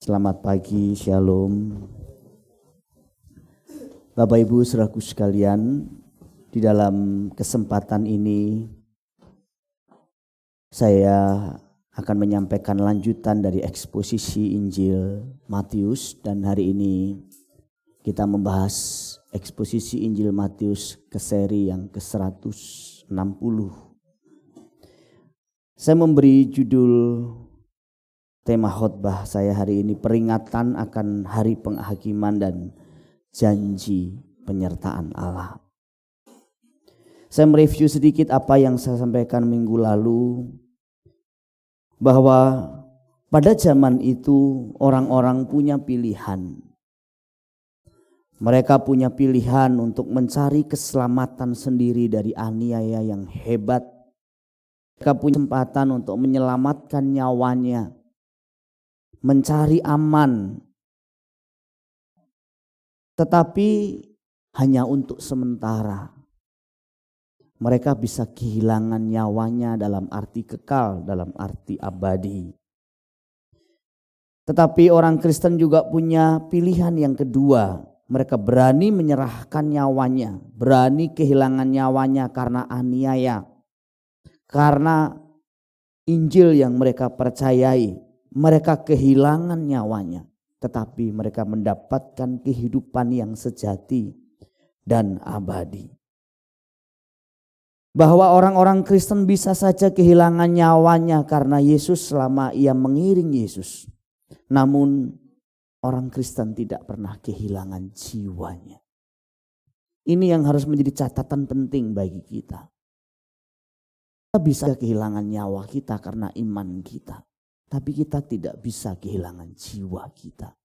Selamat pagi, shalom. Bapak Ibu saudaraku sekalian, di dalam kesempatan ini saya akan menyampaikan lanjutan dari eksposisi Injil Matius, dan hari ini kita membahas eksposisi Injil Matius ke seri yang ke-160. Saya memberi judul tema khotbah saya hari ini, peringatan akan hari penghakiman dan janji penyertaan Allah. Saya mereview sedikit apa yang saya sampaikan minggu lalu, bahwa pada zaman itu orang-orang punya pilihan. Mereka punya pilihan untuk mencari keselamatan sendiri dari aniaya yang hebat. Mereka punya kesempatan untuk menyelamatkan nyawanya, mencari aman, tetapi hanya untuk sementara. Mereka bisa kehilangan nyawanya dalam arti kekal, dalam arti abadi. Tetapi orang Kristen juga punya pilihan yang kedua. Mereka berani menyerahkan nyawanya, berani kehilangan nyawanya karena aniaya, karena Injil yang mereka percayai. Mereka kehilangan nyawanya, tetapi mereka mendapatkan kehidupan yang sejati dan abadi. Bahwa orang-orang Kristen bisa saja kehilangan nyawanya karena Yesus selama ia mengiring Yesus. Namun orang Kristen tidak pernah kehilangan jiwanya. Ini yang harus menjadi catatan penting bagi kita. Kita bisa kehilangan nyawa kita karena iman kita, tapi kita tidak bisa kehilangan jiwa kita.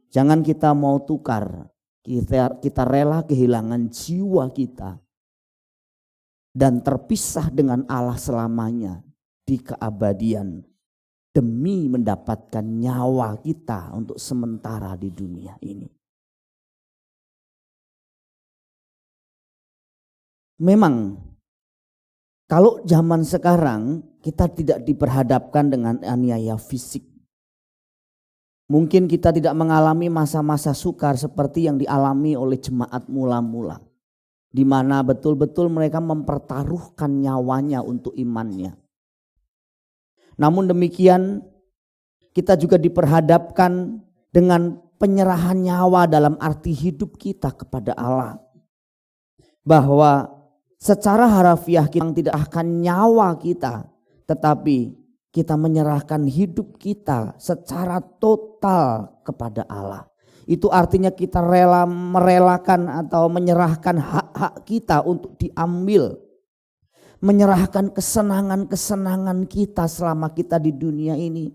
Jangan kita mau tukar, kita rela kehilangan jiwa kita dan terpisah dengan Allah selamanya di keabadian demi mendapatkan nyawa kita untuk sementara di dunia ini. Memang kalau zaman sekarang kita tidak diperhadapkan dengan aniaya fisik. Mungkin kita tidak mengalami masa-masa sukar seperti yang dialami oleh jemaat mula-mula, di mana betul-betul mereka mempertaruhkan nyawanya untuk imannya. Namun demikian kita juga diperhadapkan dengan penyerahan nyawa dalam arti hidup kita kepada Allah. Bahwa secara harafiah kita tidak akan nyawa kita, tetapi kita menyerahkan hidup kita secara total kepada Allah. Itu artinya kita merelakan atau menyerahkan hak-hak kita untuk diambil. Menyerahkan kesenangan-kesenangan kita selama kita di dunia ini.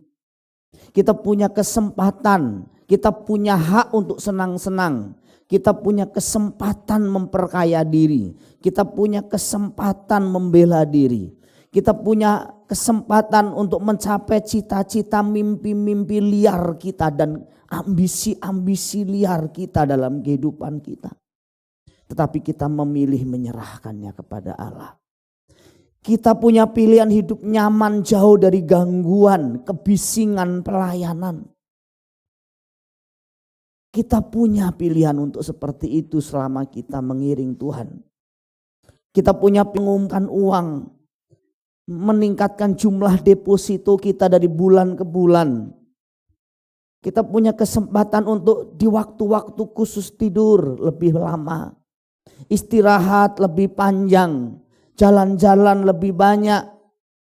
Kita punya kesempatan, kita punya hak untuk senang-senang. Kita punya kesempatan memperkaya diri. Kita punya kesempatan membela diri. Kita punya kesempatan untuk mencapai cita-cita, mimpi-mimpi liar kita dan ambisi-ambisi liar kita dalam kehidupan kita. Tetapi kita memilih menyerahkannya kepada Allah. Kita punya pilihan hidup nyaman jauh dari gangguan, kebisingan pelayanan. Kita punya pilihan untuk seperti itu selama kita mengiring Tuhan. Kita punya pengumpulan uang, meningkatkan jumlah deposito kita dari bulan ke bulan. Kita punya kesempatan untuk di waktu-waktu khusus tidur lebih lama, istirahat lebih panjang, jalan-jalan lebih banyak.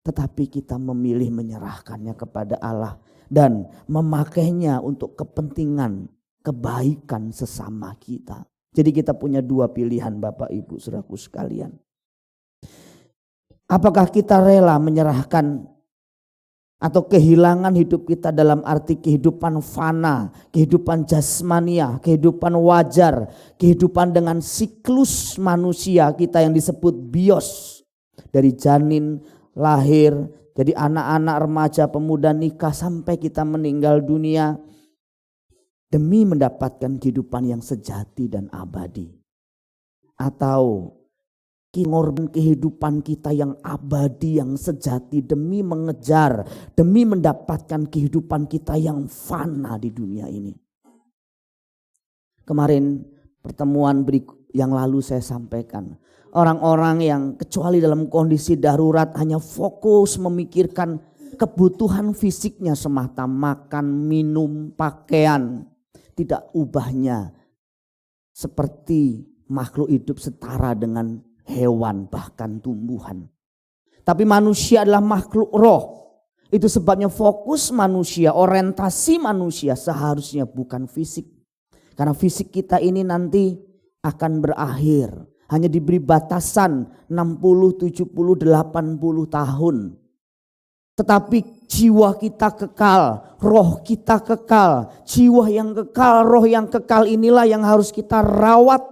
Tetapi kita memilih menyerahkannya kepada Allah dan memakainya untuk kepentingan kebaikan sesama kita. Jadi kita punya dua pilihan Bapak Ibu saudaraku sekalian. Apakah kita rela menyerahkan atau kehilangan hidup kita dalam arti kehidupan fana, kehidupan jasmania, kehidupan wajar, kehidupan dengan siklus manusia kita yang disebut bios. Dari janin, lahir, jadi anak-anak, remaja, pemuda, nikah sampai kita meninggal dunia. Demi mendapatkan kehidupan yang sejati dan abadi. Atau Mengorbankan kehidupan kita yang abadi, yang sejati demi mengejar, demi mendapatkan kehidupan kita yang fana di dunia ini. Kemarin pertemuan yang lalu saya sampaikan, orang-orang yang kecuali dalam kondisi darurat hanya fokus memikirkan kebutuhan fisiknya semata, makan, minum, pakaian, tidak ubahnya seperti makhluk hidup setara dengan hewan bahkan tumbuhan. Tapi manusia adalah makhluk roh. Itu sebabnya fokus manusia, orientasi manusia seharusnya bukan fisik. Karena fisik kita ini nanti akan berakhir. Hanya diberi batasan 60, 70, 80 tahun. Tetapi jiwa kita kekal, roh kita kekal. Jiwa yang kekal, roh yang kekal inilah yang harus kita rawat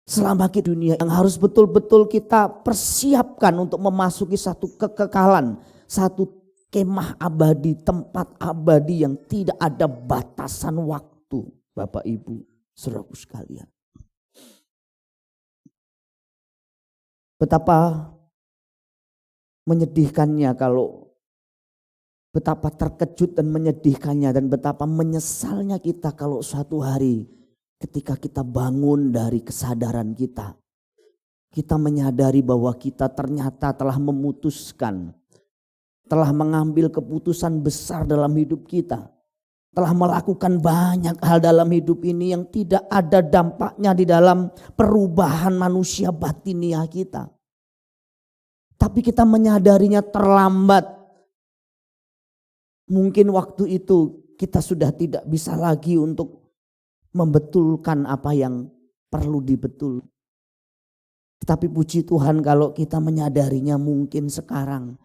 selama di dunia, yang harus betul-betul kita persiapkan untuk memasuki satu kekekalan, satu kemah abadi, tempat abadi yang tidak ada batasan waktu. Bapak Ibu, saudaraku sekalian. Betapa menyedihkannya betapa terkejut dan menyedihkannya dan betapa menyesalnya kita kalau suatu hari ketika kita bangun dari kesadaran kita, kita menyadari bahwa kita ternyata telah memutuskan, telah mengambil keputusan besar dalam hidup kita, telah melakukan banyak hal dalam hidup ini yang tidak ada dampaknya di dalam perubahan manusia batiniah kita. Tapi kita menyadarinya terlambat. Mungkin waktu itu kita sudah tidak bisa lagi untuk membetulkan apa yang perlu dibetul. Tetapi puji Tuhan kalau kita menyadarinya mungkin sekarang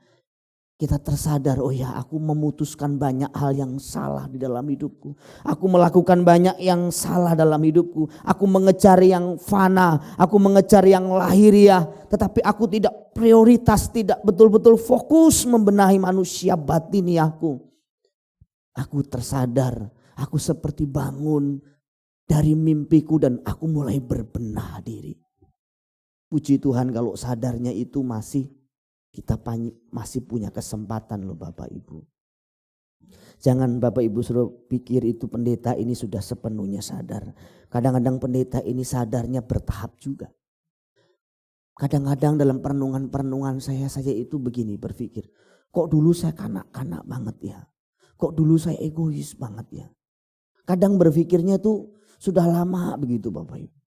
kita tersadar, oh ya aku memutuskan banyak hal yang salah di dalam hidupku. Aku melakukan banyak yang salah dalam hidupku. Aku mengejar yang fana, aku mengejar yang lahiriah. Tetapi aku tidak prioritas, tidak betul-betul fokus membenahi manusia batiniahku. Aku tersadar, aku seperti bangun dari mimpiku dan aku mulai berbenah diri. Puji Tuhan kalau sadarnya itu kita masih punya kesempatan loh Bapak Ibu. Jangan Bapak Ibu suruh pikir itu pendeta ini sudah sepenuhnya sadar. Kadang-kadang pendeta ini sadarnya bertahap juga. Kadang-kadang dalam perenungan saya itu begini berpikir. Kok dulu saya kanak-kanak banget ya. Kok dulu saya egois banget ya. Kadang berpikirnya tuh sudah lama begitu Bapak Ibu.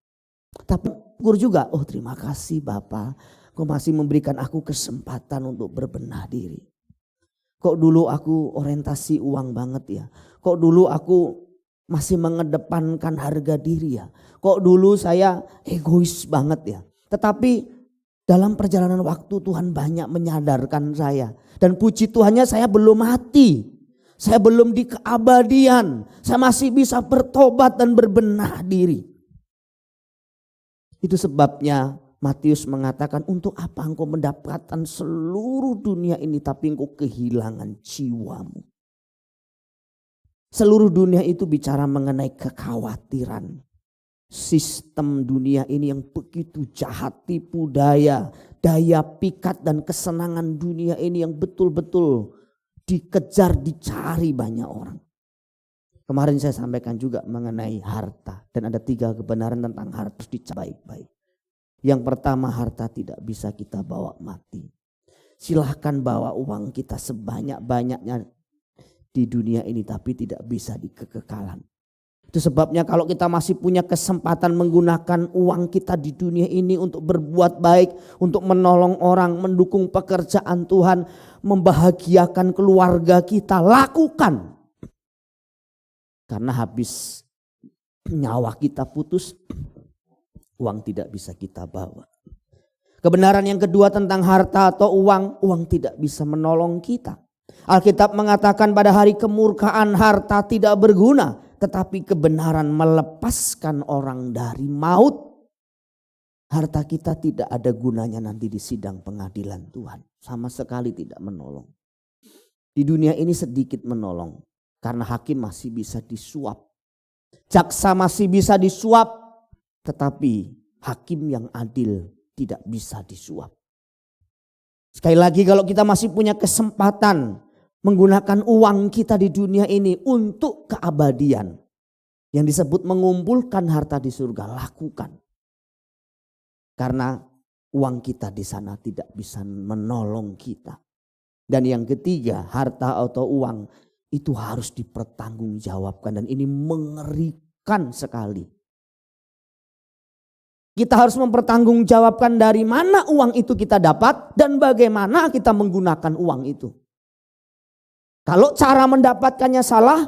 Tapi syukur juga, oh terima kasih Bapak, kau masih memberikan aku kesempatan untuk berbenah diri. Kok dulu aku orientasi uang banget ya. Kok dulu aku masih mengedepankan harga diri ya. Kok dulu saya egois banget ya. Tetapi dalam perjalanan waktu Tuhan banyak menyadarkan saya. Dan puji Tuhannya saya belum mati. Saya belum di keabadian. Saya masih bisa bertobat dan berbenah diri. Itu sebabnya Matius mengatakan, untuk apa engkau mendapatkan seluruh dunia ini tapi engkau kehilangan jiwamu. Seluruh dunia itu bicara mengenai kekhawatiran. Sistem dunia ini yang begitu jahat, tipu daya, daya pikat dan kesenangan dunia ini yang betul-betul dikejar, dicari banyak orang. Kemarin saya sampaikan juga mengenai harta. Dan ada 3 kebenaran tentang harta harus dicari baik-baik. Yang pertama, harta tidak bisa kita bawa mati. Silahkan bawa uang kita sebanyak-banyaknya di dunia ini, tapi tidak bisa di kekekalan. Itu sebabnya kalau kita masih punya kesempatan menggunakan uang kita di dunia ini untuk berbuat baik, untuk menolong orang, mendukung pekerjaan Tuhan, membahagiakan keluarga kita, lakukan. Karena habis nyawa kita putus, uang tidak bisa kita bawa. Kebenaran yang kedua tentang harta atau uang tidak bisa menolong kita. Alkitab mengatakan pada hari kemurkaan harta tidak berguna, tetapi kebenaran melepaskan orang dari maut. Harta kita tidak ada gunanya nanti di sidang pengadilan Tuhan. Sama sekali tidak menolong. Di dunia ini sedikit menolong. Karena hakim masih bisa disuap. Jaksa masih bisa disuap. Tetapi hakim yang adil tidak bisa disuap. Sekali lagi, kalau kita masih punya kesempatan menggunakan uang kita di dunia ini untuk keabadian, yang disebut mengumpulkan harta di surga, lakukan. Karena uang kita di sana tidak bisa menolong kita. Dan yang ketiga, harta atau uang itu harus dipertanggungjawabkan, dan ini mengerikan sekali. Kita harus mempertanggungjawabkan dari mana uang itu kita dapat dan bagaimana kita menggunakan uang itu. Kalau cara mendapatkannya salah,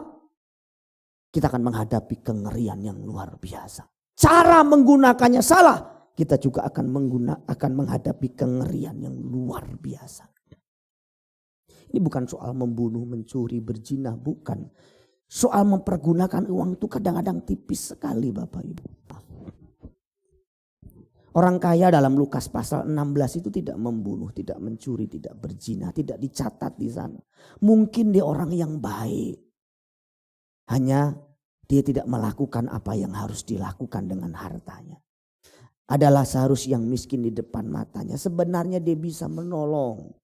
kita akan menghadapi kengerian yang luar biasa. Cara menggunakannya salah, kita juga akan menghadapi kengerian yang luar biasa. Ini bukan soal membunuh, mencuri, berzina, bukan. Soal mempergunakan uang itu kadang-kadang tipis sekali Bapak Ibu. Orang kaya dalam Lukas pasal 16 itu tidak membunuh, tidak mencuri, tidak berzina, tidak dicatat di sana. Mungkin dia orang yang baik. Hanya dia tidak melakukan apa yang harus dilakukan dengan hartanya. Adalah seharusnya yang miskin di depan matanya. Sebenarnya dia bisa menolong.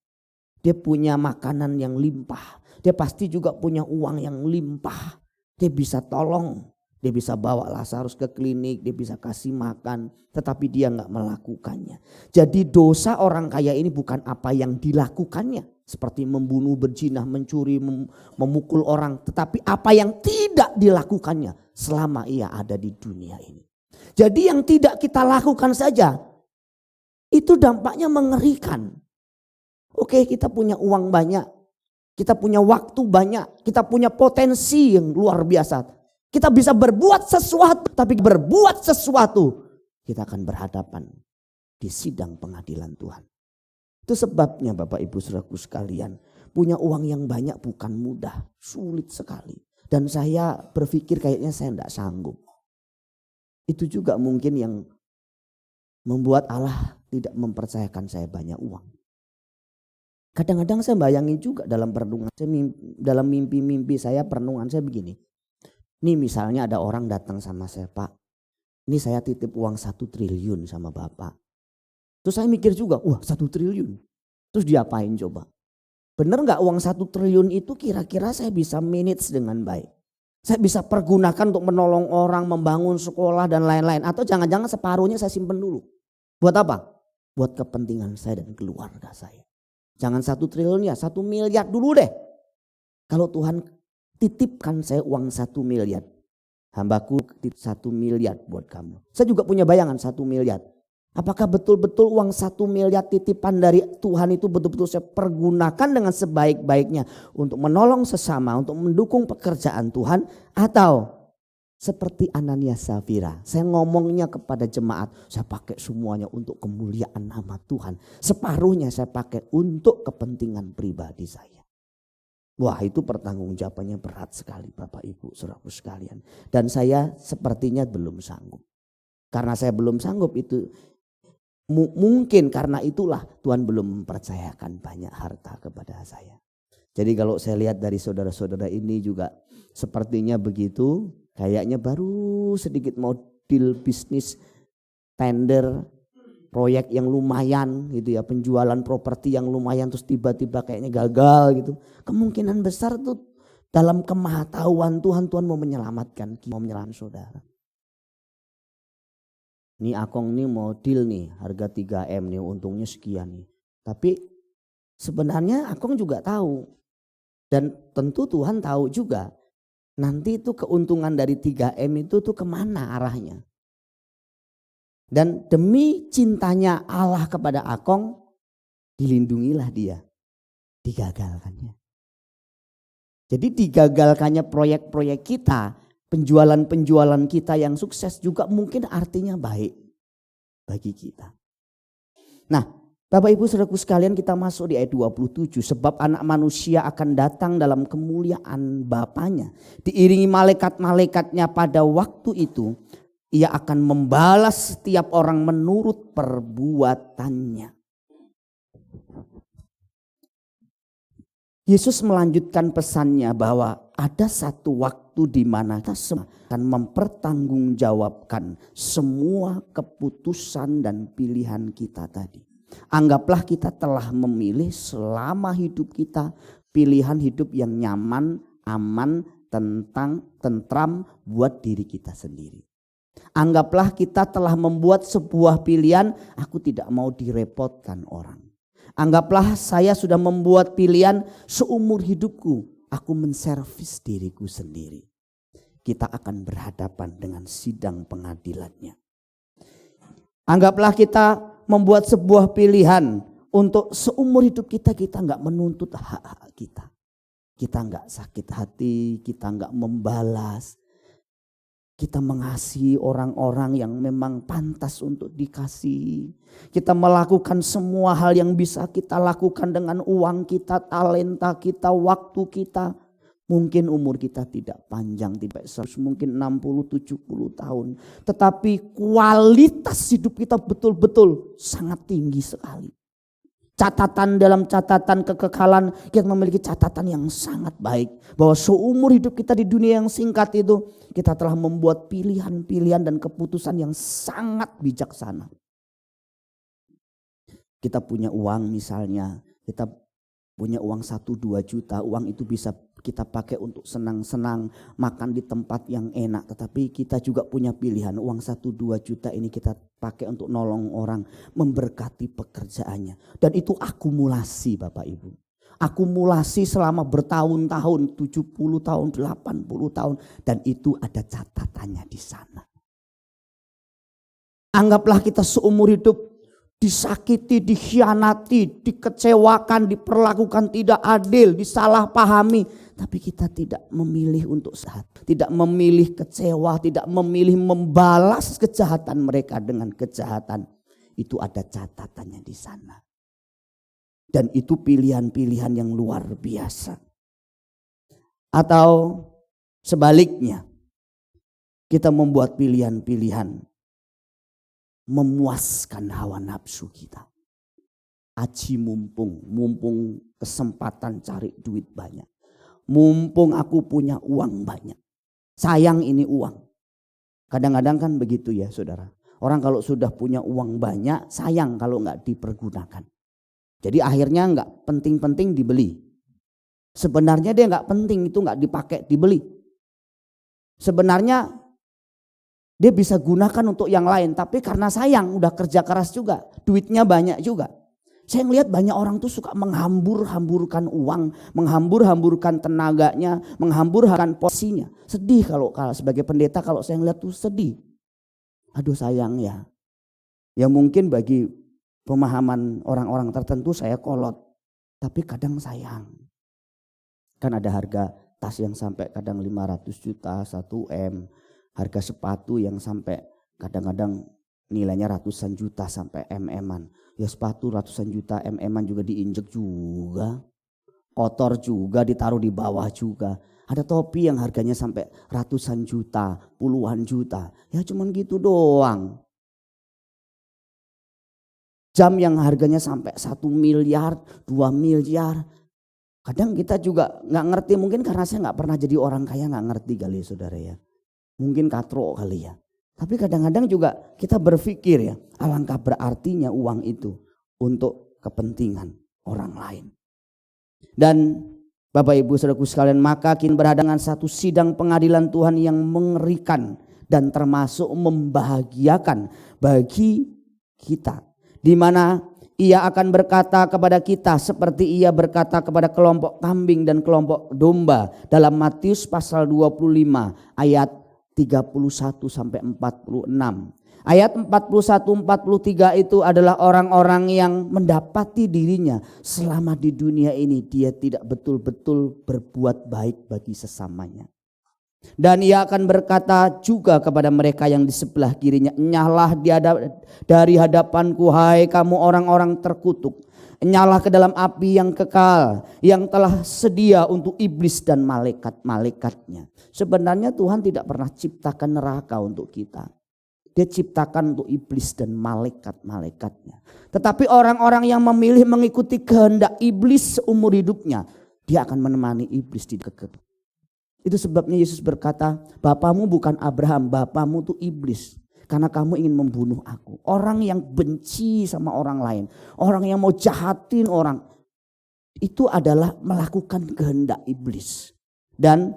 Dia punya makanan yang limpah. Dia pasti juga punya uang yang limpah. Dia bisa tolong. Dia bisa bawa Lazarus ke klinik, dia bisa kasih makan, tetapi dia nggak melakukannya. Jadi dosa orang kaya ini bukan apa yang dilakukannya, seperti membunuh, berzina, mencuri, memukul orang, tetapi apa yang tidak dilakukannya selama ia ada di dunia ini. Jadi yang tidak kita lakukan saja, itu dampaknya mengerikan. Oke, kita punya uang banyak, kita punya waktu banyak, kita punya potensi yang luar biasa. Kita bisa berbuat sesuatu, tapi berbuat sesuatu kita akan berhadapan di sidang pengadilan Tuhan. Itu sebabnya Bapak Ibu Saudaraku sekalian, punya uang yang banyak bukan mudah, sulit sekali. Dan saya berpikir kayaknya saya tidak sanggup. Itu juga mungkin yang membuat Allah tidak mempercayakan saya banyak uang. Kadang-kadang saya bayangin juga dalam perenungan, dalam mimpi-mimpi saya, perenungan saya begini. Ini misalnya ada orang datang sama saya, Pak, ini saya titip uang 1 triliun sama Bapak. Terus saya mikir juga, wah 1 triliun. Terus diapain coba? Bener gak uang 1 triliun itu kira-kira saya bisa manage dengan baik? Saya bisa pergunakan untuk menolong orang, membangun sekolah dan lain-lain. Atau jangan-jangan separuhnya saya simpen dulu. Buat apa? Buat kepentingan saya dan keluarga saya. Jangan 1 triliun ya, 1 miliar dulu deh. Kalau Tuhan titipkan saya uang 1 miliar. Hambaku titip 1 miliar buat kamu. Saya juga punya bayangan 1 miliar. Apakah betul-betul uang 1 miliar titipan dari Tuhan itu betul-betul saya pergunakan dengan sebaik-baiknya untuk menolong sesama, untuk mendukung pekerjaan Tuhan, atau seperti Ananias Safira, saya ngomongnya kepada jemaat, saya pakai semuanya untuk kemuliaan nama Tuhan. Separuhnya saya pakai untuk kepentingan pribadi saya. Wah, itu pertanggungjawabannya berat sekali Bapak Ibu Saudaraku sekalian. Dan saya sepertinya belum sanggup. Karena saya belum sanggup itu, mungkin karena itulah Tuhan belum mempercayakan banyak harta kepada saya. Jadi kalau saya lihat dari saudara-saudara ini juga sepertinya begitu. Kayaknya baru sedikit mau deal bisnis, tender, proyek yang lumayan gitu ya, penjualan properti yang lumayan, terus tiba-tiba kayaknya gagal gitu. Kemungkinan besar tuh dalam kemahatauan Tuhan mau menyelamatkan, mau menyelamatkan saudara. Nih Akong nih mau deal nih harga 3M nih, untungnya sekian nih. Tapi sebenarnya Akong juga tahu dan tentu Tuhan tahu juga nanti itu keuntungan dari 3M itu tuh kemana arahnya. Dan demi cintanya Allah kepada Akong, dilindungilah dia, digagalkannya. Jadi digagalkannya proyek-proyek kita, penjualan-penjualan kita yang sukses juga mungkin artinya baik bagi kita. Nah, Bapak Ibu Saudaraku sekalian, kita masuk di ayat 27. Sebab anak manusia akan datang dalam kemuliaan Bapanya, diiringi malaikat-malaikatnya pada waktu itu. Ia akan membalas setiap orang menurut perbuatannya. Yesus melanjutkan pesannya bahwa ada satu waktu di mana kita semua akan mempertanggungjawabkan semua keputusan dan pilihan kita tadi. Anggaplah kita telah memilih selama hidup kita pilihan hidup yang nyaman, aman, tentram buat diri kita sendiri. Anggaplah kita telah membuat sebuah pilihan, aku tidak mau direpotkan orang. Anggaplah saya sudah membuat pilihan seumur hidupku, aku menservis diriku sendiri. Kita akan berhadapan dengan sidang pengadilannya. Anggaplah kita membuat sebuah pilihan untuk seumur hidup kita nggak menuntut hak-hak kita. Kita nggak sakit hati, kita nggak membalas. Kita mengasihi orang-orang yang memang pantas untuk dikasihi. Kita melakukan semua hal yang bisa kita lakukan dengan uang kita, talenta kita, waktu kita. Mungkin umur kita tidak panjang, tidak mungkin 60-70 tahun. Tetapi kualitas hidup kita betul-betul sangat tinggi sekali. Catatan dalam catatan kekekalan, kita memiliki catatan yang sangat baik. Bahwa seumur hidup kita di dunia yang singkat itu, kita telah membuat pilihan-pilihan dan keputusan yang sangat bijaksana. Kita punya uang misalnya, kita punya uang 1-2 juta, uang itu bisa kita pakai untuk senang-senang, makan di tempat yang enak. Tetapi kita juga punya pilihan, uang 1-2 juta ini kita pakai untuk nolong orang, memberkati pekerjaannya. Dan itu akumulasi Bapak Ibu. Akumulasi selama bertahun-tahun, 70 tahun, 80 tahun. Dan itu ada catatannya di sana. Anggaplah kita seumur hidup disakiti, dikhianati, dikecewakan, diperlakukan tidak adil, disalahpahami. Tapi kita tidak memilih untuk sehat, tidak memilih kecewa, tidak memilih membalas kejahatan mereka dengan kejahatan. Itu ada catatannya di sana. Dan itu pilihan-pilihan yang luar biasa. Atau sebaliknya, kita membuat pilihan-pilihan memuaskan hawa nafsu kita. Aji mumpung kesempatan cari duit banyak. Mumpung aku punya uang banyak. Sayang ini uang. Kadang-kadang kan begitu ya saudara. Orang kalau sudah punya uang banyak, sayang kalau nggak dipergunakan. Jadi akhirnya nggak penting-penting dibeli. Sebenarnya dia nggak penting, itu nggak dipakai, dibeli. Sebenarnya dia bisa gunakan untuk yang lain, tapi karena sayang udah kerja keras juga, duitnya banyak juga. Saya ngelihat banyak orang tuh suka menghambur-hamburkan uang, menghambur-hamburkan tenaganya, menghambur-hamburkan posisinya. Sedih kalau sebagai pendeta kalau saya ngelihat tuh sedih. Aduh sayang ya. Ya mungkin bagi pemahaman orang-orang tertentu saya kolot, tapi kadang sayang. Kan ada harga tas yang sampai kadang 500 juta, 1 M. Harga sepatu yang sampai kadang-kadang nilainya ratusan juta sampai MM-an. Ya sepatu ratusan juta MM-an juga diinjek juga. Kotor juga, ditaruh di bawah juga. Ada topi yang harganya sampai ratusan juta, puluhan juta. Ya cuman gitu doang. Jam yang harganya sampai 1 miliar, 2 miliar. Kadang kita juga gak ngerti, mungkin karena saya gak pernah jadi orang kaya, gak ngerti kali ya saudara ya. Mungkin katro kali ya. Tapi kadang-kadang juga kita berpikir ya, alangkah berartinya uang itu untuk kepentingan orang lain. Dan Bapak Ibu Saudaraku sekalian, maka kita berhadapan dengan satu sidang pengadilan Tuhan yang mengerikan dan termasuk membahagiakan bagi kita. Di mana Ia akan berkata kepada kita seperti Ia berkata kepada kelompok kambing dan kelompok domba dalam Matius pasal 25 ayat 31 sampai 46. Ayat 41-43 itu adalah orang-orang yang mendapati dirinya selama di dunia ini dia tidak betul-betul berbuat baik bagi sesamanya. Dan Ia akan berkata juga kepada mereka yang di sebelah kirinya, enyahlah dari hadapanku hai kamu orang-orang terkutuk. Enyahlah ke dalam api yang kekal yang telah sedia untuk iblis dan malaikat-malaikatnya. Sebenarnya Tuhan tidak pernah ciptakan neraka untuk kita. Dia ciptakan untuk iblis dan malaikat-malaikatnya. Tetapi orang-orang yang memilih mengikuti kehendak iblis seumur hidupnya, dia akan menemani iblis di kekal. Itu sebabnya Yesus berkata, bapamu bukan Abraham, bapamu tuh iblis. Karena kamu ingin membunuh aku. Orang yang benci sama orang lain, orang yang mau jahatin orang, itu adalah melakukan kehendak iblis. Dan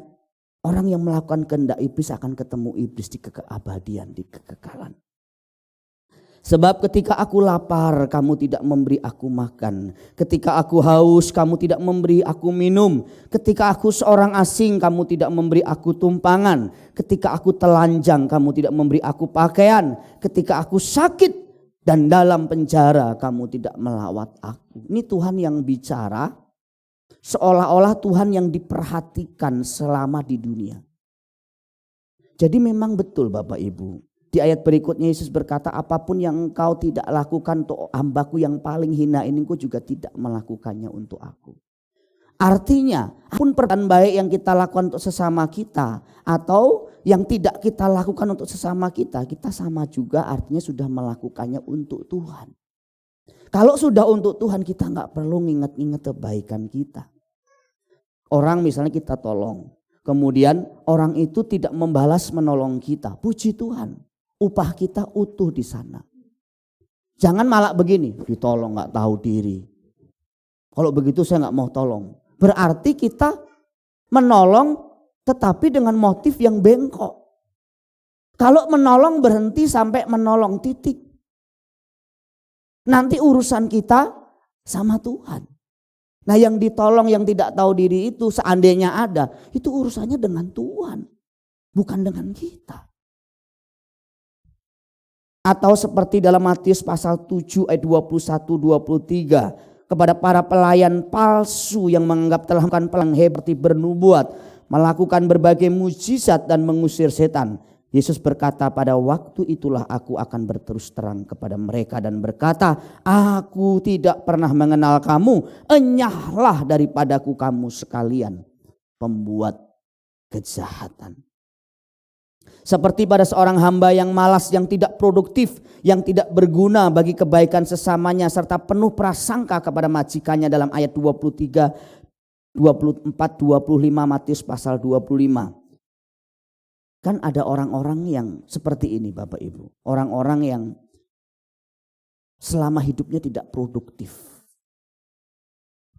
orang yang melakukan kehendak iblis akan ketemu iblis di keabadian, di kekekalan. Sebab ketika aku lapar, kamu tidak memberi aku makan. Ketika aku haus, kamu tidak memberi aku minum. Ketika aku seorang asing, kamu tidak memberi aku tumpangan. Ketika aku telanjang, kamu tidak memberi aku pakaian. Ketika aku sakit dan dalam penjara, kamu tidak melawat aku. Ini Tuhan yang bicara, seolah-olah Tuhan yang diperhatikan selama di dunia. Jadi memang betul Bapak Ibu. Di ayat berikutnya Yesus berkata, apapun yang engkau tidak lakukan untuk hambaku yang paling hina ini, engkau juga tidak melakukannya untuk aku. Artinya, apapun perbuatan baik yang kita lakukan untuk sesama kita atau yang tidak kita lakukan untuk sesama kita, kita sama juga artinya sudah melakukannya untuk Tuhan. Kalau sudah untuk Tuhan, kita nggak perlu nginget-nginget kebaikan kita. Orang misalnya kita tolong, kemudian orang itu tidak membalas menolong kita, puji Tuhan. Upah kita utuh di sana. Jangan malah begini, ditolong nggak tahu diri. Kalau begitu saya nggak mau tolong. Berarti kita menolong tetapi dengan motif yang bengkok. Kalau menolong berhenti sampai menolong titik. Nanti urusan kita sama Tuhan. Nah yang ditolong yang tidak tahu diri itu seandainya ada, itu urusannya dengan Tuhan. Bukan dengan kita. Atau seperti dalam Matius pasal 7 ayat 21-23. Kepada para pelayan palsu yang menganggap telah melakukan pelang hebat bernubuat. Melakukan berbagai mujizat dan mengusir setan. Yesus berkata, pada waktu itulah aku akan berterus terang kepada mereka dan berkata, aku tidak pernah mengenal kamu. Enyahlah daripadaku kamu sekalian pembuat kejahatan. Seperti pada seorang hamba yang malas, yang tidak produktif, yang tidak berguna bagi kebaikan sesamanya, serta penuh prasangka kepada majikannya dalam ayat 23, 24, 25 Matius pasal 25. Kan ada orang-orang yang seperti ini Bapak Ibu. Orang-orang yang selama hidupnya tidak produktif.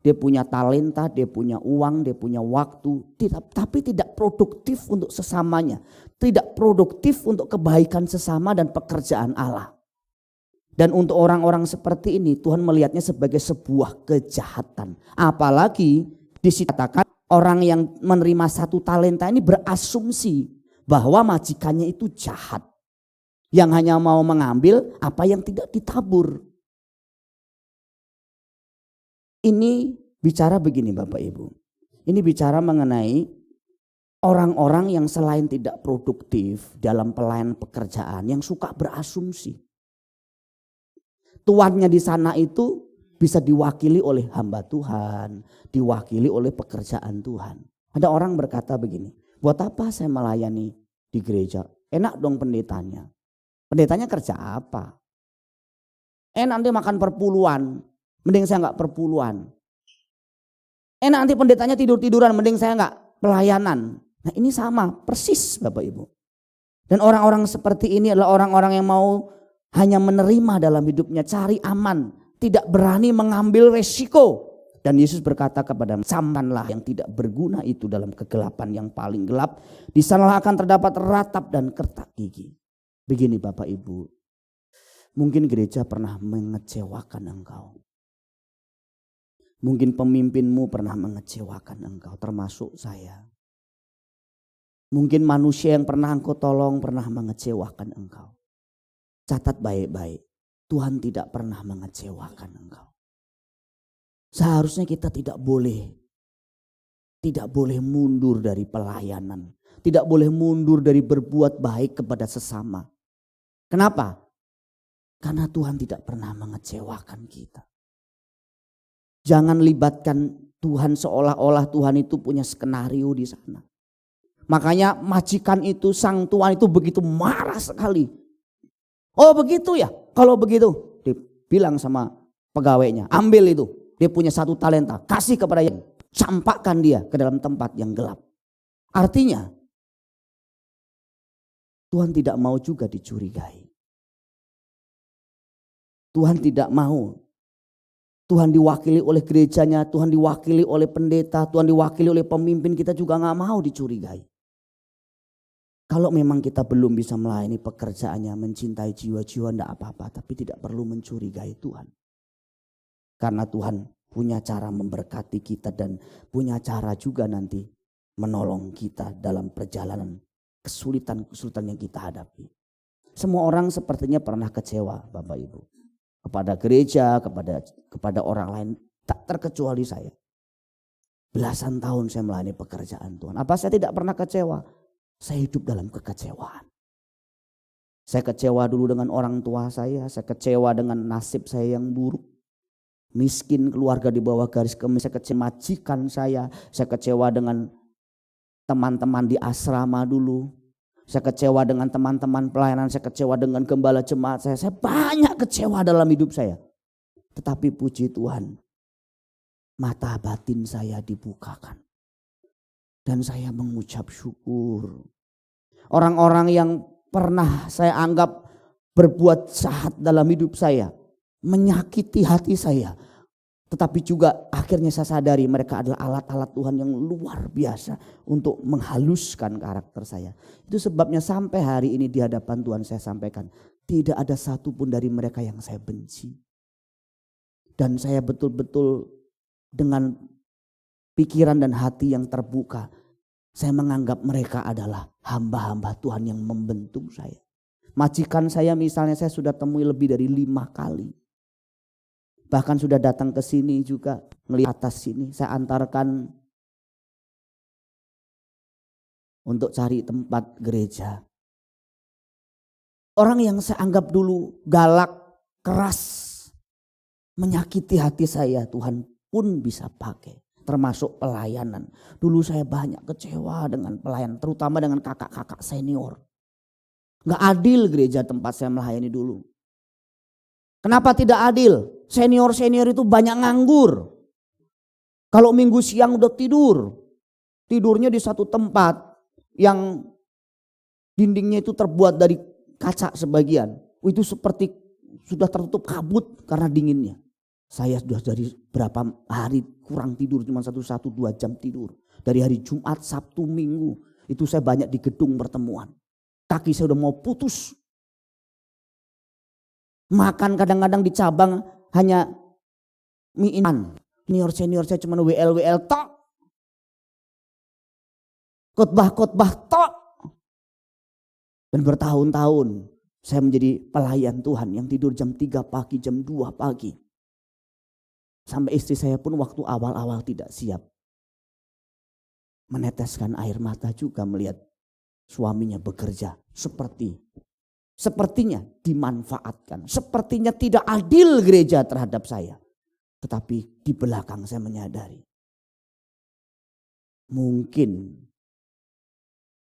Dia punya talenta, dia punya uang, dia punya waktu, tapi tidak produktif untuk sesamanya. Tidak produktif untuk kebaikan sesama dan pekerjaan Allah. Dan untuk orang-orang seperti ini Tuhan melihatnya sebagai sebuah kejahatan. Apalagi dikatakan orang yang menerima satu talenta ini berasumsi bahwa majikannya itu jahat. Yang hanya mau mengambil apa yang tidak ditabur. Ini bicara begini Bapak Ibu. Ini bicara mengenai orang-orang yang selain tidak produktif dalam pelayanan pekerjaan, yang suka berasumsi. Tuannya di sana itu bisa diwakili oleh hamba Tuhan, diwakili oleh pekerjaan Tuhan. Ada orang berkata begini, buat apa saya melayani di gereja? Enak dong pendetanya. Pendetanya kerja apa? Nanti makan perpuluhan. Mending saya nggak perpuluhan. Nanti pendetanya tidur-tiduran, mending saya nggak pelayanan. Nah ini sama persis Bapak Ibu. Dan orang-orang seperti ini adalah orang-orang yang mau hanya menerima dalam hidupnya, cari aman, tidak berani mengambil resiko. Dan Yesus berkata kepada sampanlah yang tidak berguna itu dalam kegelapan yang paling gelap. Di sanalah akan terdapat ratap dan kertak gigi. Begini Bapak Ibu, mungkin gereja pernah mengecewakan engkau. Mungkin pemimpinmu pernah mengecewakan engkau, termasuk saya. Mungkin manusia yang pernah engkau tolong pernah mengecewakan engkau. Catat baik-baik, Tuhan tidak pernah mengecewakan engkau. Seharusnya kita tidak boleh mundur dari pelayanan. Tidak boleh mundur dari berbuat baik kepada sesama. Kenapa? Karena Tuhan tidak pernah mengecewakan kita. Jangan libatkan Tuhan seolah-olah Tuhan itu punya skenario di sana. Makanya majikan itu, sang tuan itu begitu marah sekali. Oh begitu ya, kalau begitu dia bilang sama pegawainya, ambil itu. Dia punya satu talenta, kasih kepada yang, campakkan dia ke dalam tempat yang gelap. Artinya Tuhan tidak mau juga dicurigai. Tuhan tidak mau. Tuhan diwakili oleh gerejanya, Tuhan diwakili oleh pendeta, Tuhan diwakili oleh pemimpin, kita juga gak mau dicurigai. Kalau memang kita belum bisa melayani pekerjaannya, mencintai jiwa-jiwa enggak apa-apa, tapi tidak perlu mencurigai Tuhan. Karena Tuhan punya cara memberkati kita dan punya cara juga nanti menolong kita dalam perjalanan kesulitan-kesulitan yang kita hadapi. Semua orang sepertinya pernah kecewa, Bapak Ibu. Kepada gereja, kepada orang lain, tak terkecuali saya. Belasan tahun saya melayani pekerjaan Tuhan. Apa saya tidak pernah kecewa? Saya hidup dalam kekecewaan. Saya kecewa dulu dengan orang tua saya kecewa dengan nasib saya yang buruk. Miskin, keluarga di bawah garis kemiskinan, saya kecewa majikan saya kecewa dengan teman-teman di asrama dulu. Saya kecewa dengan teman-teman pelayanan, saya kecewa dengan gembala jemaat saya banyak kecewa dalam hidup saya. Tetapi puji Tuhan, mata batin saya dibukakan. Dan saya mengucap syukur. Orang-orang yang pernah saya anggap berbuat jahat dalam hidup saya, menyakiti hati saya. Tetapi juga akhirnya saya sadari mereka adalah alat-alat Tuhan yang luar biasa untuk menghaluskan karakter saya. Itu sebabnya sampai hari ini di hadapan Tuhan saya sampaikan, tidak ada satupun dari mereka yang saya benci. Dan saya betul-betul dengan pikiran dan hati yang terbuka, saya menganggap mereka adalah hamba-hamba Tuhan yang membentuk saya. Majikan saya misalnya saya sudah temui lebih dari 5 kali. Bahkan sudah datang ke sini juga, melihat atas sini. Saya antarkan untuk cari tempat gereja. Orang yang saya anggap dulu galak, keras, menyakiti hati saya, Tuhan pun bisa pakai. Termasuk pelayanan. Dulu saya banyak kecewa dengan pelayanan, terutama dengan kakak-kakak senior. Gak adil gereja tempat saya melayani dulu. Kenapa tidak adil? Senior-senior itu banyak nganggur. Kalau minggu siang udah tidur. Tidurnya di satu tempat yang dindingnya itu terbuat dari kaca sebagian. Itu seperti sudah tertutup kabut karena dinginnya. Saya sudah dari berapa hari kurang tidur, cuma 1-2 jam tidur. Dari hari Jumat, Sabtu, Minggu. Itu saya banyak di gedung pertemuan. Kaki saya udah mau putus. Makan kadang-kadang di cabang hanya mie instan. Senior saya cuma WL tok. Khotbah tok. Dan bertahun-tahun saya menjadi pelayan Tuhan yang tidur jam 3 pagi, jam 2 pagi. Sampai istri saya pun waktu awal-awal tidak siap. Meneteskan air mata juga melihat suaminya bekerja sepertinya dimanfaatkan. Sepertinya tidak adil gereja terhadap saya. Tetapi di belakang saya menyadari. Mungkin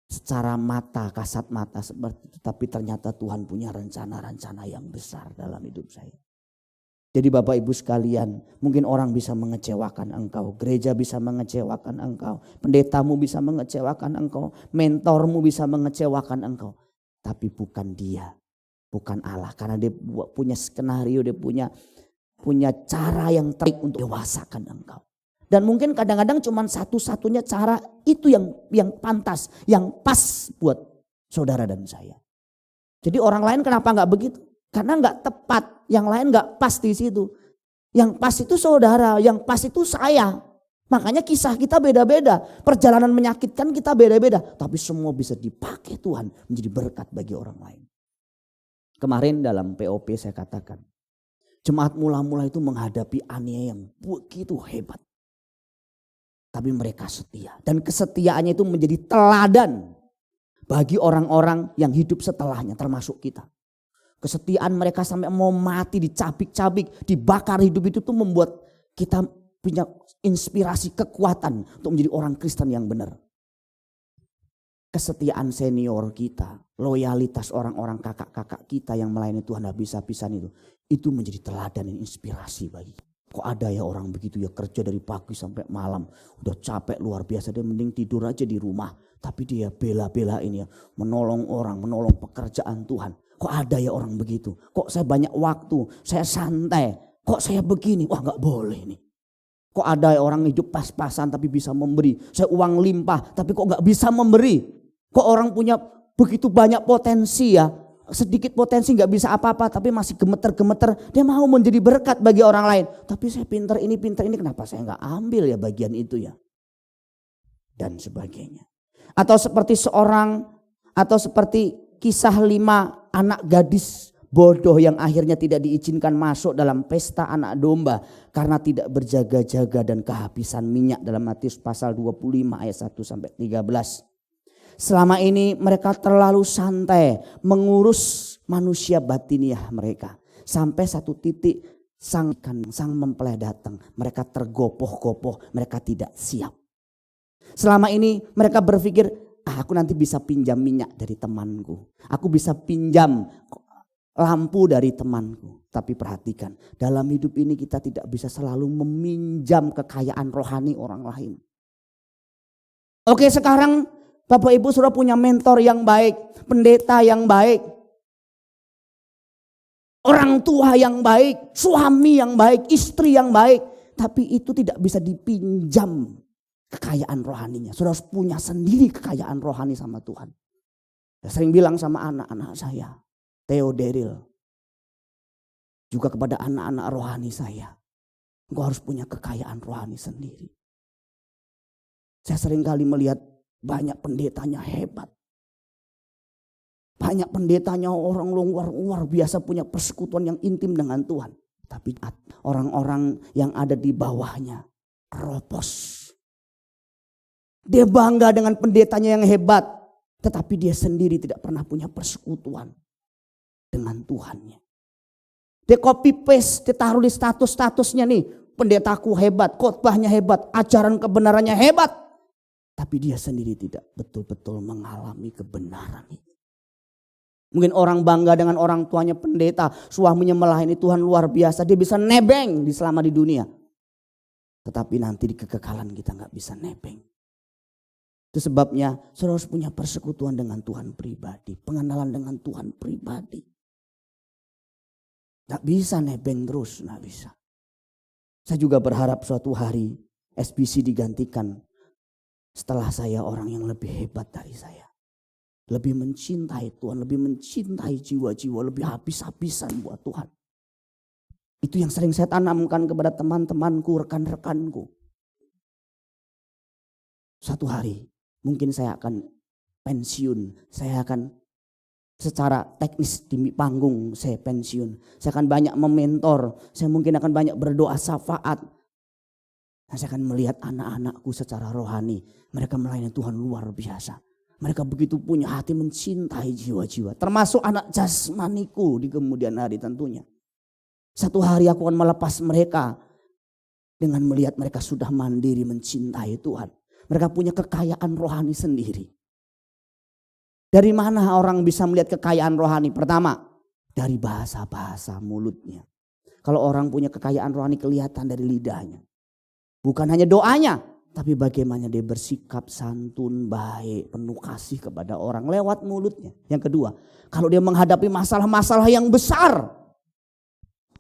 secara mata, kasat mata seperti itu. Tapi ternyata Tuhan punya rencana-rencana yang besar dalam hidup saya. Jadi Bapak Ibu sekalian, mungkin orang bisa mengecewakan engkau. Gereja bisa mengecewakan engkau. Pendetamu bisa mengecewakan engkau. Mentormu bisa mengecewakan engkau. Tapi bukan dia, bukan Allah. Karena dia punya skenario, dia punya cara yang terbaik untuk dewasakan engkau. Dan mungkin kadang-kadang cuma satu-satunya cara itu yang pantas, yang pas buat saudara dan saya. Jadi orang lain kenapa gak begitu? Karena gak tepat, yang lain gak pas di situ. Yang pas itu saudara, yang pas itu saya. Makanya kisah kita beda-beda. Perjalanan menyakitkan kita beda-beda. Tapi semua bisa dipakai Tuhan menjadi berkat bagi orang lain. Kemarin dalam POP saya katakan. Jemaat mula-mula itu menghadapi aniaya yang begitu hebat. Tapi mereka setia. Dan kesetiaannya itu menjadi teladan bagi orang-orang yang hidup setelahnya termasuk kita. Kesetiaan mereka sampai mau mati dicabik-cabik, dibakar hidup itu tuh membuat kita punya inspirasi, kekuatan untuk menjadi orang Kristen yang benar. Kesetiaan senior kita, loyalitas orang-orang kakak-kakak kita yang melayani Tuhan habis-habisan itu menjadi teladan dan inspirasi bagi kita. Kok ada ya orang begitu ya kerja dari pagi sampai malam, udah capek luar biasa, dia mending tidur aja di rumah. Tapi dia bela-belain ya, menolong orang, menolong pekerjaan Tuhan. Kok ada ya orang begitu? Kok saya banyak waktu, saya santai. Kok saya begini? Wah gak boleh nih. Kok ada ya orang hidup pas-pasan tapi bisa memberi. Saya uang limpah tapi kok gak bisa memberi. Kok orang punya begitu banyak potensi ya. Sedikit potensi gak bisa apa-apa tapi masih gemeter-gemeter. Dia mau menjadi berkat bagi orang lain. Tapi saya pinter ini kenapa saya gak ambil ya bagian itu ya. Dan sebagainya. Atau seperti kisah 5 anak gadis bodoh yang akhirnya tidak diizinkan masuk dalam pesta anak domba karena tidak berjaga-jaga dan kehabisan minyak dalam Matius pasal 25 ayat 1 sampai 13. Selama ini mereka terlalu santai mengurus manusia batiniah mereka. Sampai satu titik sang mempelai datang, mereka tergopoh-gopoh, mereka tidak siap. Selama ini mereka berpikir, aku nanti bisa pinjam minyak dari temanku. Aku bisa pinjam lampu dari temanku. Tapi perhatikan, dalam hidup ini kita tidak bisa selalu meminjam kekayaan rohani orang lain. Oke, sekarang Bapak Ibu sudah punya mentor yang baik, pendeta yang baik, orang tua yang baik, suami yang baik, istri yang baik. Tapi itu tidak bisa dipinjam kekayaan rohaninya. Sudah harus punya sendiri kekayaan rohani sama Tuhan. Saya sering bilang sama anak-anak saya, Theo Daryl, juga kepada anak-anak rohani saya, engkau harus punya kekayaan rohani sendiri. Saya sering kali melihat banyak pendetanya hebat. Banyak pendetanya orang luar biasa punya persekutuan yang intim dengan Tuhan. Tapi orang-orang yang ada di bawahnya ropos. Dia bangga dengan pendetanya yang hebat. Tetapi dia sendiri tidak pernah punya persekutuan dengan Tuhannya. Dia copy paste, dia taruh di status-statusnya nih. Pendetaku hebat, khotbahnya hebat, ajaran kebenarannya hebat. Tapi dia sendiri tidak betul-betul mengalami kebenaran itu. Mungkin orang bangga dengan orang tuanya pendeta, suaminya melayani Tuhan luar biasa. Dia bisa nebeng selama di dunia. Tetapi nanti di kekekalan kita gak bisa nebeng. Itu sebabnya saudara harus punya persekutuan dengan Tuhan pribadi. Pengenalan dengan Tuhan pribadi. Gak bisa nebeng terus, gak bisa. Saya juga berharap suatu hari SBC digantikan setelah saya orang yang lebih hebat dari saya. Lebih mencintai Tuhan, lebih mencintai jiwa-jiwa, lebih habis-habisan buat Tuhan. Itu yang sering saya tanamkan kepada teman-temanku, rekan-rekanku. Suatu hari mungkin saya akan pensiun, saya akan secara teknis di panggung saya pensiun. Saya akan banyak mementor, saya mungkin akan banyak berdoa syafaat. Saya akan melihat anak-anakku secara rohani. Mereka melayani Tuhan luar biasa. Mereka begitu punya hati mencintai jiwa-jiwa. Termasuk anak jasmaniku di kemudian hari tentunya. Satu hari aku akan melepas mereka dengan melihat mereka sudah mandiri mencintai Tuhan. Mereka punya kekayaan rohani sendiri. Dari mana orang bisa melihat kekayaan rohani? Pertama, dari bahasa-bahasa mulutnya. Kalau orang punya kekayaan rohani kelihatan dari lidahnya. Bukan hanya doanya, tapi bagaimana dia bersikap santun, baik, penuh kasih kepada orang lewat mulutnya. Yang kedua, kalau dia menghadapi masalah-masalah yang besar,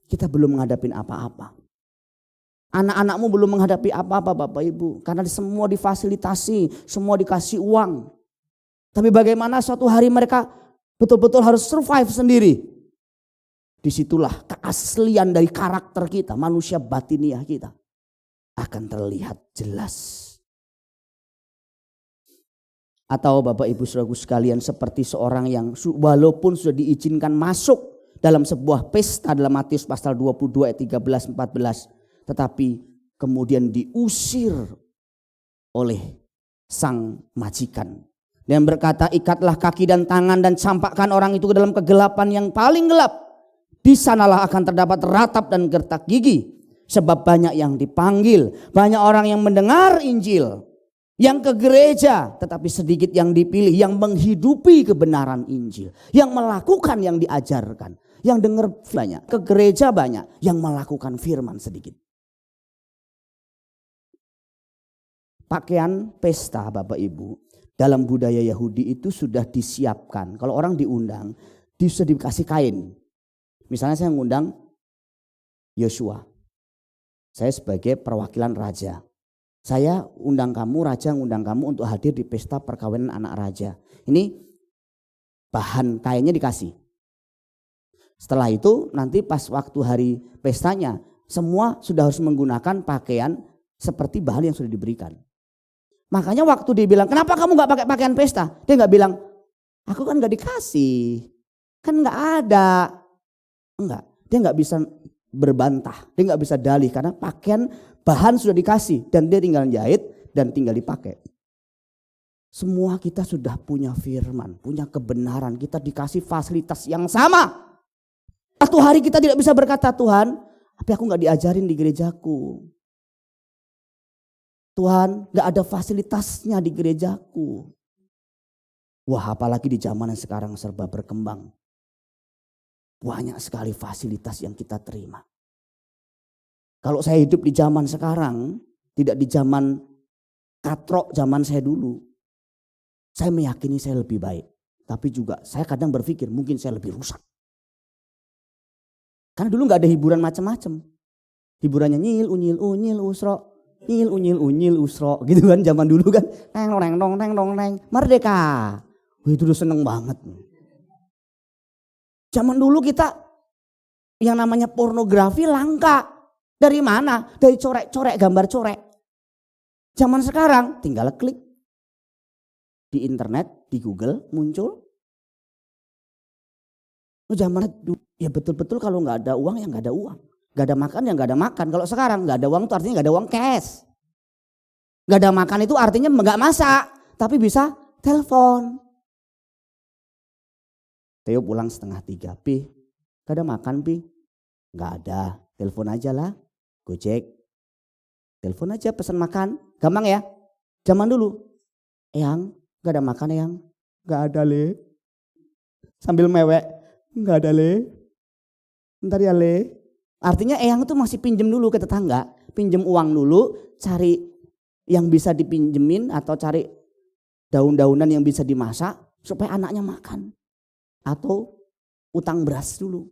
kita belum menghadapi apa-apa. Anak-anakmu belum menghadapi apa-apa Bapak Ibu. Karena semua difasilitasi, semua dikasih uang. Tapi bagaimana suatu hari mereka betul-betul harus survive sendiri. Disitulah keaslian dari karakter kita, manusia batiniah kita akan terlihat jelas. Atau Bapak Ibu Saudaraku sekalian seperti seorang yang walaupun sudah diizinkan masuk dalam sebuah pesta dalam Matius pasal 22 ayat 13-14. Tetapi kemudian diusir oleh sang majikan. Dan berkata, ikatlah kaki dan tangan dan campakkan orang itu ke dalam kegelapan yang paling gelap. Di sanalah akan terdapat ratap dan gertak gigi. Sebab banyak yang dipanggil, banyak orang yang mendengar Injil. Yang ke gereja, tetapi sedikit yang dipilih, yang menghidupi kebenaran Injil. Yang melakukan yang diajarkan. Yang dengar banyak, ke gereja banyak, yang melakukan firman sedikit. Pakaian pesta Bapak Ibu dalam budaya Yahudi itu sudah disiapkan. Kalau orang diundang, sudah dikasih kain. Misalnya saya mengundang Yosua. Saya sebagai perwakilan raja. Saya undang kamu, raja ngundang kamu untuk hadir di pesta perkawinan anak raja. Ini bahan kainnya dikasih. Setelah itu nanti pas waktu hari pestanya, semua sudah harus menggunakan pakaian seperti bahan yang sudah diberikan. Makanya waktu dia bilang, kenapa kamu gak pakai pakaian pesta? Dia gak bilang, aku kan gak dikasih. Kan gak ada. Enggak, dia gak bisa berbantah. Dia gak bisa dalih karena pakaian bahan sudah dikasih. Dan dia tinggal jahit dan tinggal dipakai. Semua kita sudah punya firman, punya kebenaran. Kita dikasih fasilitas yang sama. Satu hari kita tidak bisa berkata, Tuhan, tapi aku gak diajarin di gerejaku. Tuhan, gak ada fasilitasnya di gerejaku. Wah, apalagi di zaman yang sekarang serba berkembang. Banyak sekali fasilitas yang kita terima. Kalau saya hidup di zaman sekarang, tidak di zaman katrok zaman saya dulu. Saya meyakini saya lebih baik. Tapi juga saya kadang berpikir mungkin saya lebih rusak. Karena dulu gak ada hiburan macam-macam. Hiburannya nyil, unyil, unyil, usro. Nyil, unyil, unyil, usro. Gitu kan zaman dulu kan. Neng, neng, nong, neng, nong, neng. Merdeka. Wah, itu udah seneng banget. Zaman dulu kita yang namanya pornografi langka. Dari mana? Dari corek-corek, gambar corek. Zaman sekarang tinggal klik. Di internet, di Google muncul. Zaman dulu ya betul-betul kalau gak ada uang ya gak ada uang. Gak ada makan ya gak ada makan. Kalau sekarang gak ada uang itu artinya gak ada uang cash. Gak ada makan itu artinya gak masak. Tapi bisa telepon. Theo pulang 2:30. Pi, gak ada makan Pi? Gak ada. Telepon aja lah. Gojek. Telepon aja pesan makan. Gampang ya. Zaman dulu. Eyang gak ada makan Eyang? Gak ada Le. Sambil mewek. Gak ada Le. Bentar ya Le. Artinya Eyang itu masih pinjem dulu ke tetangga. Pinjem uang dulu. Cari yang bisa dipinjemin. Atau cari daun-daunan yang bisa dimasak. Supaya anaknya makan. Atau utang beras dulu.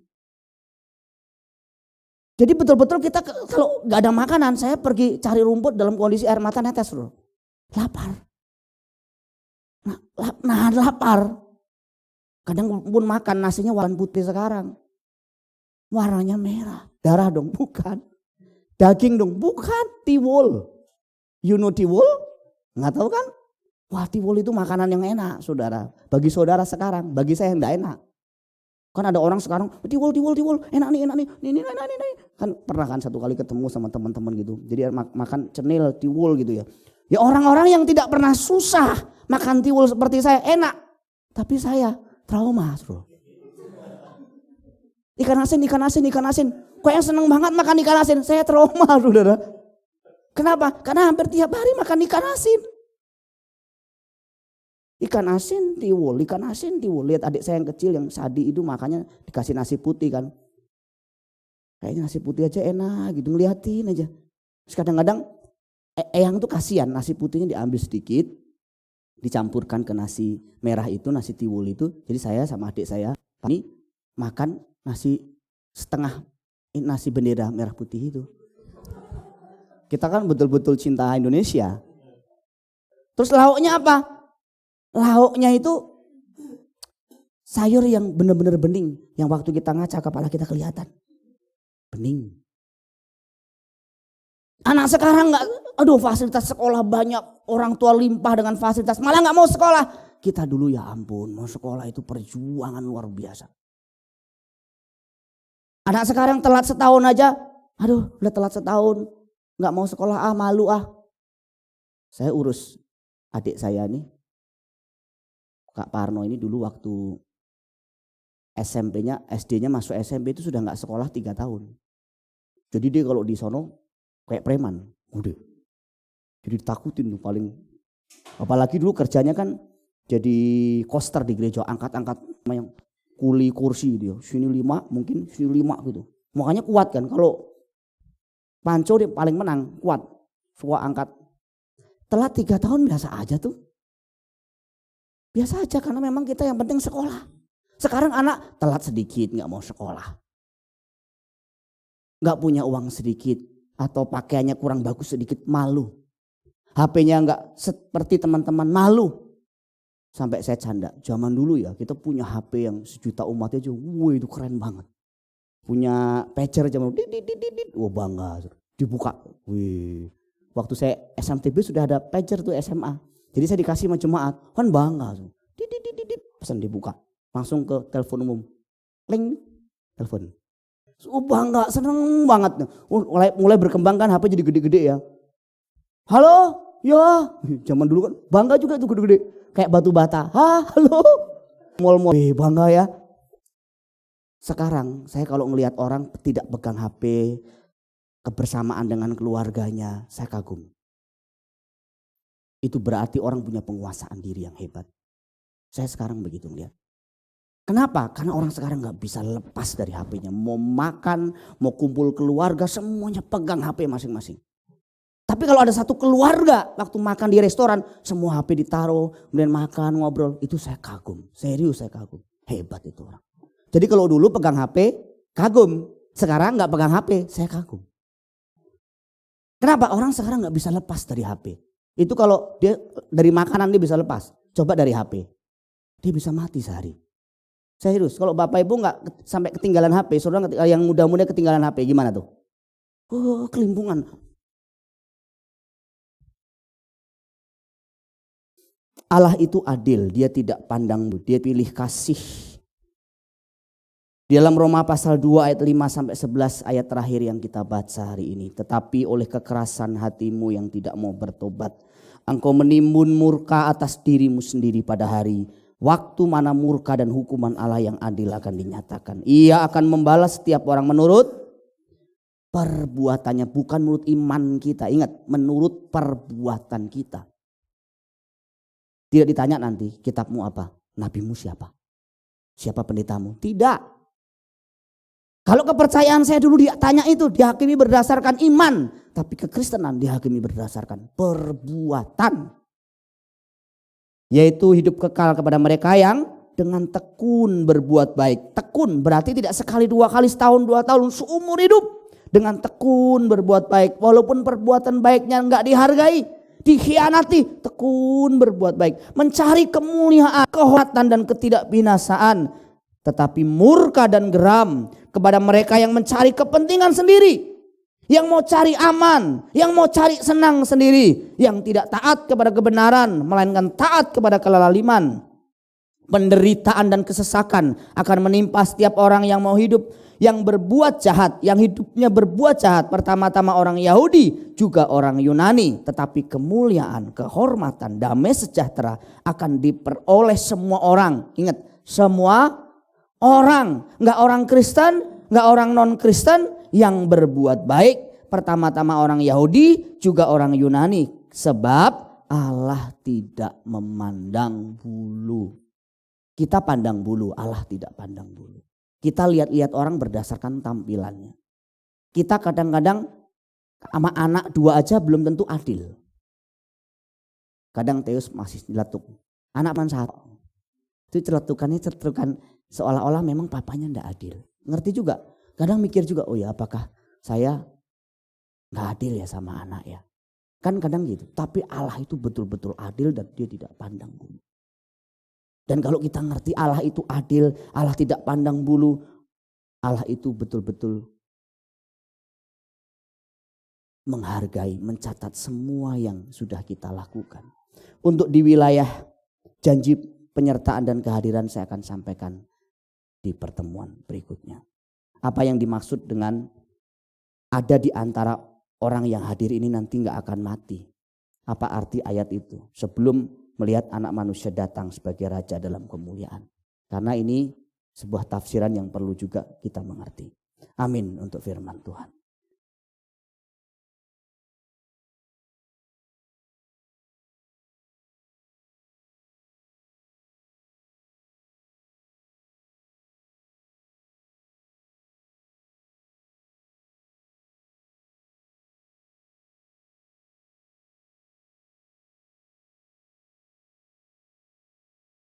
Jadi betul-betul kita kalau gak ada makanan. Saya pergi cari rumput dalam kondisi air mata netes loh. Lapar. Nah lapar. Kadang pun makan nasinya warna putih sekarang. Warnanya merah. Darah dong, bukan. Daging dong, bukan. Tiwul. You know tiwul? Nggak tahu kan? Wah, tiwul itu makanan yang enak, saudara. Bagi saudara sekarang, bagi saya yang enggak enak. Kan ada orang sekarang, tiwul, enak nih. Ini. Kan pernah kan satu kali ketemu sama teman-teman gitu. Jadi makan cenil, tiwul gitu ya. Ya orang-orang yang tidak pernah susah makan tiwul seperti saya enak. Tapi saya trauma, bro. Ikan asin. Kok yang seneng banget makan ikan asin? Saya trauma, saudara. Kenapa? Karena hampir tiap hari makan ikan asin. Ikan asin tiwul. Lihat adik saya yang kecil yang Sadi itu makanya dikasih nasi putih kan. Kayaknya nasi putih aja enak gitu, ngeliatin aja. Terus kadang-kadang Eyang tuh kasihan nasi putihnya diambil sedikit. Dicampurkan ke nasi merah itu, nasi tiwul itu. Jadi saya sama adik saya ini makan nasi setengah nasi bendera merah putih itu. Kita kan betul-betul cinta Indonesia. Terus lauknya apa? Lauknya itu sayur yang benar-benar bening. Yang waktu kita ngaca kepala kita kelihatan. Bening. Anak sekarang gak, fasilitas sekolah banyak. Orang tua limpah dengan fasilitas. Malah gak mau sekolah. Kita dulu ya ampun, mau sekolah itu perjuangan luar biasa. Anak sekarang telat setahun aja. Udah telat setahun. Gak mau sekolah, malu. Saya urus adik saya nih. Kak Parno ini dulu waktu SMP-nya, SD-nya masuk SMP itu sudah gak sekolah 3 tahun. Jadi dia kalau di sono kayak preman. Udah. Jadi ditakutin tuh paling. Apalagi dulu kerjanya kan jadi koster di gereja. Angkat-angkat yang kuli kursi gitu ya. Sini 5 mungkin sini 5 gitu. Makanya kuat kan. Kalau Panco dia paling menang kuat. Suka angkat. Telat 3 tahun biasa aja tuh. Biasa aja karena memang kita yang penting sekolah. Sekarang anak telat sedikit gak mau sekolah. Gak punya uang sedikit atau pakaiannya kurang bagus sedikit malu. HP-nya gak seperti teman-teman malu. Sampai saya canda, zaman dulu ya kita punya HP yang 1 juta umat aja, wah itu keren banget. Punya pager zaman dulu, wah bangga, dibuka. Wih. Waktu saya SMTB sudah ada pager tuh SMA. Jadi saya dikasih sama jemaat, kan bangga. Pesan dibuka, langsung ke telepon umum. Link, telepon. Bangga, seneng banget. Mulai berkembang kan HP jadi gede-gede ya. Halo, ya. Zaman dulu kan bangga juga tuh gede-gede. Kayak batu bata, halo, mall-mall, bangga ya. Sekarang saya kalau ngelihat orang tidak pegang HP, kebersamaan dengan keluarganya, saya kagum. Itu berarti orang punya penguasaan diri yang hebat. Saya sekarang begitu melihat. Kenapa? Karena orang sekarang gak bisa lepas dari HP-nya. Mau makan, mau kumpul keluarga, semuanya pegang HP masing-masing. Tapi kalau ada satu keluarga waktu makan di restoran semua HP ditaruh, kemudian makan ngobrol, itu saya kagum, serius saya kagum, hebat itu orang. Jadi kalau dulu pegang HP kagum, sekarang nggak pegang HP saya kagum. Kenapa? Orang sekarang nggak bisa lepas dari HP. Itu kalau dia dari makanan dia bisa lepas, coba dari HP, dia bisa mati sehari. Serius, kalau bapak ibu nggak sampai ketinggalan HP, saudara yang muda-muda ketinggalan HP gimana tuh? Oh kelimpungan. Allah itu adil, dia tidak pandang, dia pilih kasih. Di dalam Roma pasal 2 ayat 5 sampai 11 ayat terakhir yang kita baca hari ini. Tetapi oleh kekerasan hatimu yang tidak mau bertobat, engkau menimbun murka atas dirimu sendiri pada hari waktu mana murka dan hukuman Allah yang adil akan dinyatakan. Ia akan membalas setiap orang menurut perbuatannya, bukan menurut iman kita. Ingat, menurut perbuatan kita. Tidak ditanya nanti kitabmu apa, nabimu siapa, siapa pendetamu. Tidak. Kalau kepercayaan saya dulu ditanya itu dihakimi berdasarkan iman. Tapi kekristenan dihakimi berdasarkan perbuatan. Yaitu hidup kekal kepada mereka yang dengan tekun berbuat baik. Tekun berarti tidak sekali, 2 kali, setahun, 2 tahun, seumur hidup. Dengan tekun berbuat baik. Walaupun perbuatan baiknya enggak dihargai, dikhianati, tekun berbuat baik, mencari kemuliaan, kehormatan dan ketidakbinasaan, tetapi murka dan geram kepada mereka yang mencari kepentingan sendiri, yang mau cari aman, yang mau cari senang sendiri, yang tidak taat kepada kebenaran melainkan taat kepada kelaliman. Penderitaan dan kesesakan akan menimpa setiap orang yang mau hidup yang berbuat jahat, yang hidupnya berbuat jahat, pertama-tama orang Yahudi juga orang Yunani, tetapi kemuliaan, kehormatan, damai sejahtera akan diperoleh semua orang. Ingat, semua orang, enggak orang Kristen, enggak orang non-Kristen yang berbuat baik, pertama-tama orang Yahudi juga orang Yunani, sebab Allah tidak memandang bulu. Kita pandang bulu, Allah tidak pandang bulu. Kita lihat-lihat orang berdasarkan tampilannya. Kita kadang-kadang sama anak 2 aja belum tentu adil. Kadang Teus masih diletuk. Anak man 1. Itu celetukannya celetukan seolah-olah memang papanya ndak adil. Ngerti juga. Kadang mikir juga, oh ya apakah saya nggak adil ya sama anak ya. Kan kadang gitu. Tapi Allah itu betul-betul adil dan dia tidak pandang bulu. Dan kalau kita ngerti Allah itu adil, Allah tidak pandang bulu, Allah itu betul-betul menghargai, mencatat semua yang sudah kita lakukan. Untuk di wilayah janji penyertaan dan kehadiran saya akan sampaikan di pertemuan berikutnya. Apa yang dimaksud dengan ada di antara orang yang hadir ini nanti gak akan mati. Apa arti ayat itu? Sebelum melihat anak manusia datang sebagai raja dalam kemuliaan. Karena ini sebuah tafsiran yang perlu juga kita mengerti. Amin untuk firman Tuhan.